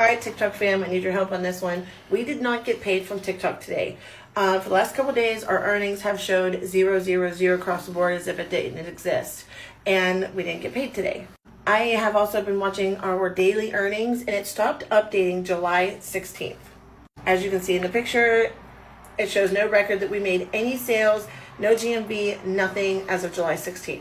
Alright, TikTok fam, I need your help on this one. We did not get paid from TikTok today. For the last couple days, our earnings have showed 0, 0, 0 across the board as if it didn't exist. And we didn't get paid today. I have also been watching our daily earnings, and it stopped updating July 16th. As you can see in the picture, it shows no record that we made any sales, no GMV, nothing as of July 16th.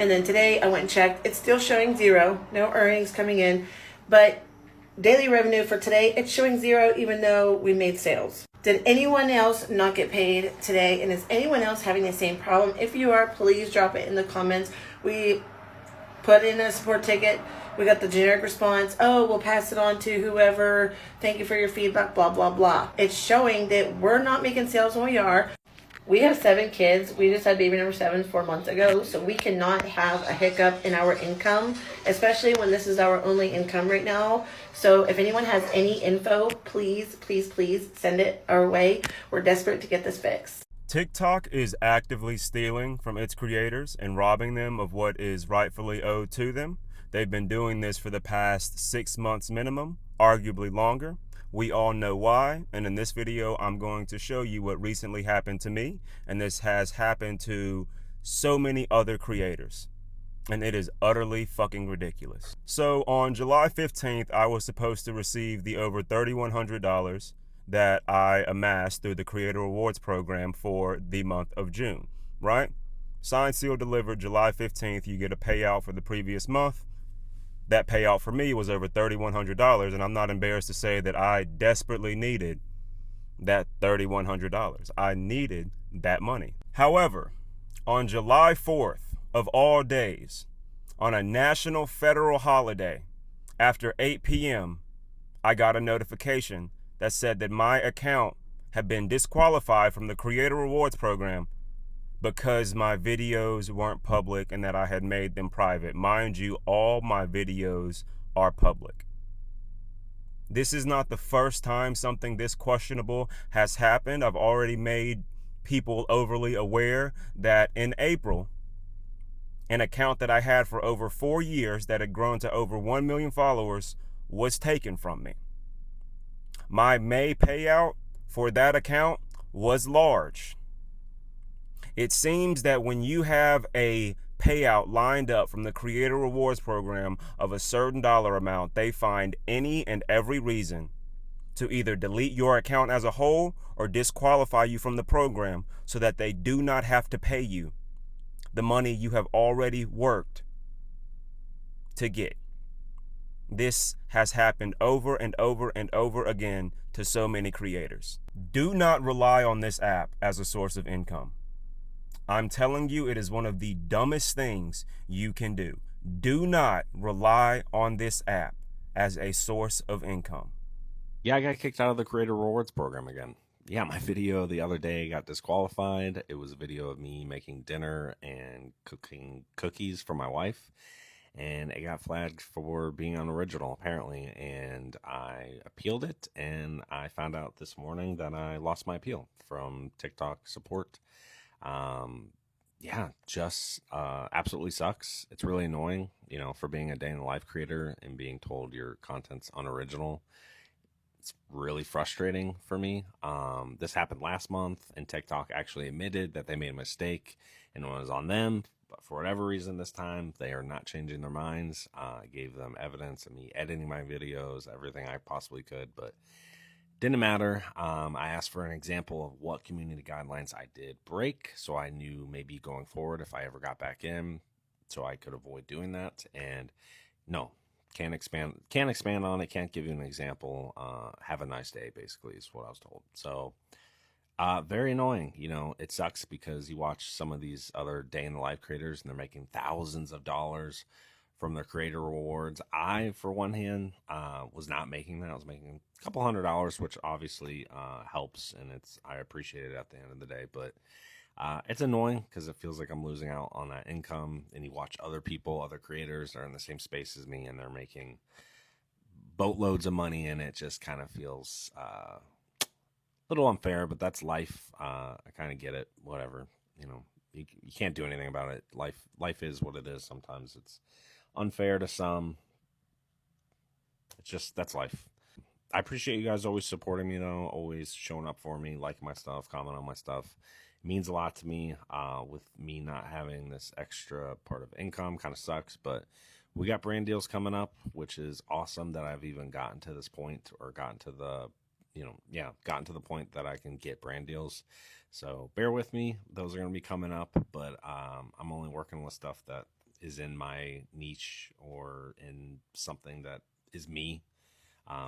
And then today I went and checked. It's still showing 0, no earnings coming in, but daily revenue for today, it's showing 0 even though we made sales. Did anyone else not get paid today? And is anyone else having the same problem? If you are, please drop it in the comments. We put in a support ticket. We got the generic response, oh, we'll pass it on to whoever. Thank you for your feedback, blah, blah, blah. It's showing that we're not making sales when we are. We have 7 kids. We just had baby number 7 4 months ago, so we cannot have a hiccup in our income, especially when this is our only income right now. So if anyone has any info, please, please, please send it our way. We're desperate to get this fixed. TikTok is actively stealing from its creators and robbing them of what is rightfully owed to them. They've been doing this for the past 6 months minimum, arguably longer. We all know why, and in this video, I'm going to show you what recently happened to me, and this has happened to so many other creators, and it is utterly fucking ridiculous. So on July 15th, I was supposed to receive the over $3,100 that I amassed through the Creator Rewards program for the month of June, right? Signed, sealed, delivered July 15th, you get a payout for the previous month. That payout for me was over $3,100, and I'm not embarrassed to say that I desperately needed that $3,100. I needed that money. However, on July 4th of all days, on a national federal holiday, after 8 p.m., I got a notification that said that my account had been disqualified from the Creator Rewards program because my videos weren't public and that I had made them private. Mind you, all my videos are public. This is not the first time something this questionable has happened. I've already made people overly aware that in April, an account that I had for over 4 years that had grown to over 1 million followers was taken from me. My May payout for that account was large. It seems that when you have a payout lined up from the Creator Rewards program of a certain dollar amount, they find any and every reason to either delete your account as a whole or disqualify you from the program so that they do not have to pay you the money you have already worked to get. This has happened over and over and over again to so many creators. Do not rely on this app as a source of income. I'm telling you, it is one of the dumbest things you can do. Do not rely on this app as a source of income. Yeah, I got kicked out of the Creator Rewards program again. Yeah, my video the other day got disqualified. It was a video of me making dinner and cooking cookies for my wife, and it got flagged for being unoriginal, apparently, and I appealed it, and I found out this morning that I lost my appeal from TikTok support. Yeah, just absolutely sucks. It's really annoying, you know, for being a day in the life creator and being told your content's unoriginal. It's really frustrating for me. This happened last month, and TikTok actually admitted that they made a mistake and it was on them. But for whatever reason this time, they are not changing their minds. I gave them evidence of me editing my videos, everything I possibly could, but didn't matter. I asked for an example of what community guidelines I did break, so I knew maybe going forward if I ever got back in, so I could avoid doing that. And no, can't expand on it. Can't give you an example. Have a nice day, basically, is what I was told. So very annoying. You know, it sucks because you watch some of these other day in the life creators and they're making thousands of dollars from their Creator Rewards. I, for one hand, was not making that. I was making a couple $100, which obviously helps, and I appreciate it at the end of the day. But it's annoying because it feels like I'm losing out on that income. And you watch other people, other creators, that are in the same space as me, and they're making boatloads of money, and it just kind of feels a little unfair. But that's life. I kind of get it. Whatever, you know. You can't do anything about it. Life is what it is. Sometimes it's unfair to some, It's just, that's life. I appreciate you guys always supporting me, though, always showing up for me, liking my stuff, comment on my stuff. It means a lot to me. With me not having this extra part of income, kind of sucks, but we got brand deals coming up, which is awesome that I've even gotten to this point, or gotten to the, gotten to the point that I can get brand deals. So bear with me; those are going to be coming up, but I'm only working with stuff that is in my niche or in something that is me.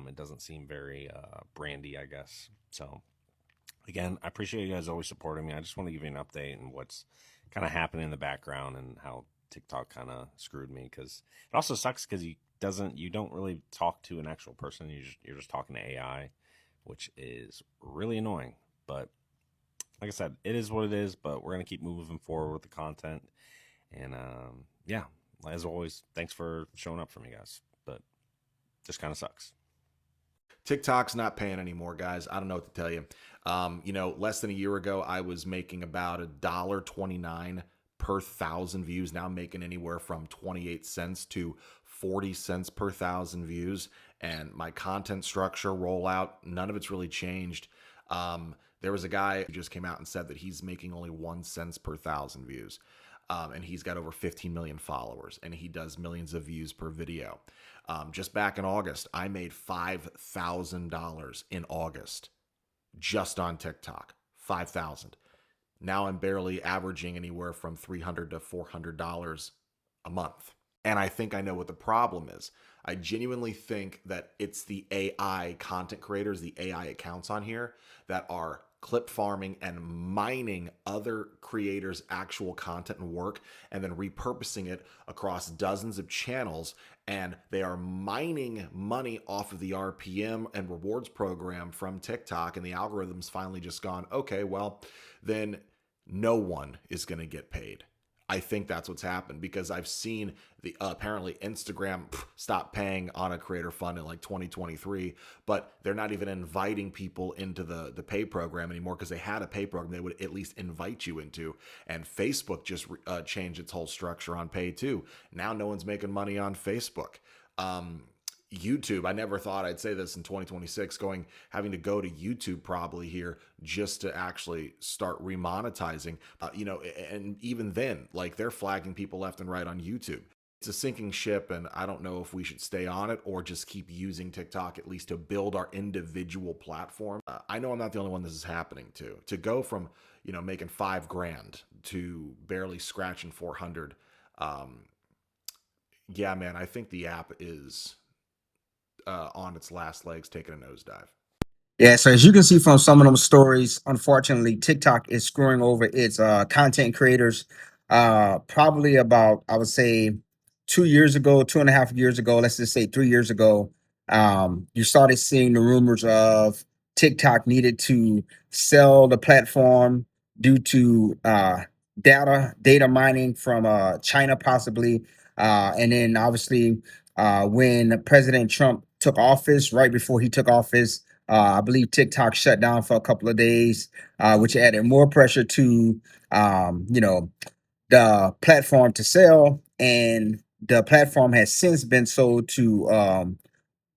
It doesn't seem very brandy, I guess. So again, I appreciate you guys always supporting me. I just want to give you an update and what's kind of happening in the background and how TikTok kind of screwed me, because it also sucks because you don't really talk to an actual person. You're just talking to AI, which is really annoying. But like I said, it is what it is. But we're gonna keep moving forward with the content. And yeah, as always, thanks for showing up for me, guys. But just kind of sucks. TikTok's not paying anymore, guys. I don't know what to tell you. Less than a year ago, I was making about $1.29 per thousand views. Now I'm making anywhere from 28 cents to 40 cents per thousand views. And my content structure, rollout, none of it's really changed. There was a guy who just came out and said that he's making only 1 cent per thousand views. And he's got over 15 million followers, and he does millions of views per video. Just back in August, I made $5,000 in August just on TikTok. 5,000. Now I'm barely averaging anywhere from $300 to $400 a month. And I think I know what the problem is. I genuinely think that it's the AI content creators, the AI accounts on here that are clip farming and mining other creators' actual content and work, and then repurposing it across dozens of channels. And they are mining money off of the RPM and rewards program from TikTok. And the algorithm's finally just gone, okay, well, then no one is going to get paid. I think that's what's happened, because I've seen the apparently Instagram stop paying on a creator fund in like 2023, but they're not even inviting people into the pay program anymore, because they had a pay program they would at least invite you into. And Facebook just changed its whole structure on pay too. Now no one's making money on Facebook. YouTube, I never thought I'd say this in 2026, having to go to YouTube probably here just to actually start remonetizing, and even then, like, they're flagging people left and right on YouTube. It's a sinking ship, and I don't know if we should stay on it or just keep using TikTok at least to build our individual platform. I know I'm not the only one this is happening to go from, making $5,000 to barely scratching 400. Yeah, man, I think the app is on its last legs, taking a nosedive. Yeah, so as you can see from some of them stories, unfortunately, TikTok is screwing over its content creators. Probably about, I would say, 2 years ago, 2.5 years ago, let's just say 3 years ago, you started seeing the rumors of TikTok needed to sell the platform due to data mining from China, possibly. And then obviously, when President Trump took office, right before he took office, I believe TikTok shut down for a couple of days, which added more pressure to, the platform to sell. And the platform has since been sold to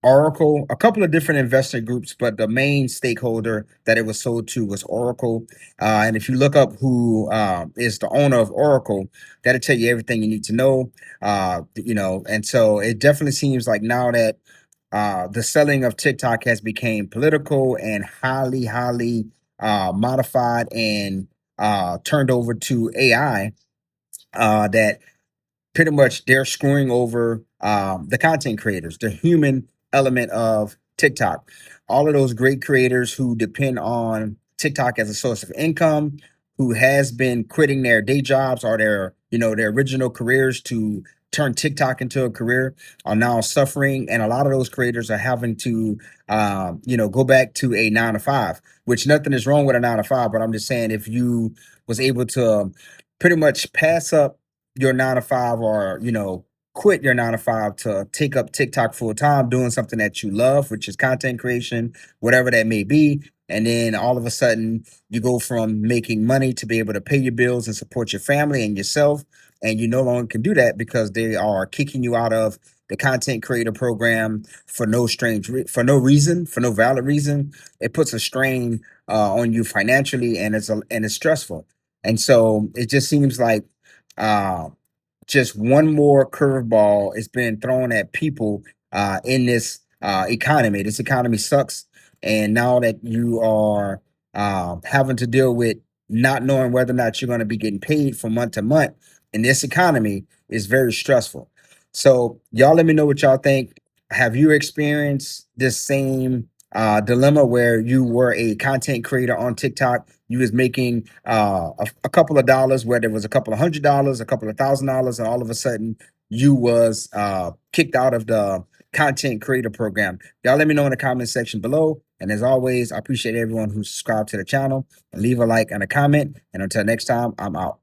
Oracle, a couple of different investor groups, but the main stakeholder that it was sold to was Oracle. And if you look up who is the owner of Oracle, that'll tell you everything you need to know. And so it definitely seems like now that the selling of TikTok has become political and highly, highly modified and turned over to AI, that pretty much they're screwing over the content creators, the human element of TikTok. All of those great creators who depend on TikTok as a source of income, who has been quitting their day jobs or their original careers to turn TikTok into a career, are now suffering. And a lot of those creators are having to go back to a 9 to 5, which nothing is wrong with a 9 to 5. But I'm just saying, if you was able to pretty much pass up your 9 to 5, or quit your 9 to 5 to take up TikTok full time, doing something that you love, which is content creation, whatever that may be. And then all of a sudden you go from making money to be able to pay your bills and support your family and yourself, and you no longer can do that because they are kicking you out of the content creator program for no for no reason, for no valid reason. It puts a strain on you financially, and it's stressful. And so it just seems like uh, just one more curveball is being thrown at people in this economy. This economy sucks, and now that you are having to deal with not knowing whether or not you're going to be getting paid from month to month in this economy is very stressful. So y'all let me know what y'all think. Have you experienced this same dilemma where you were a content creator on TikTok? You was making a couple of dollars, whether it was a couple of $100, a couple of $1,000, and all of a sudden you was kicked out of the content creator program. Y'all let me know in the comment section below. And as always, I appreciate everyone who subscribed to the channel, and leave a like and a comment. And until next time, I'm out.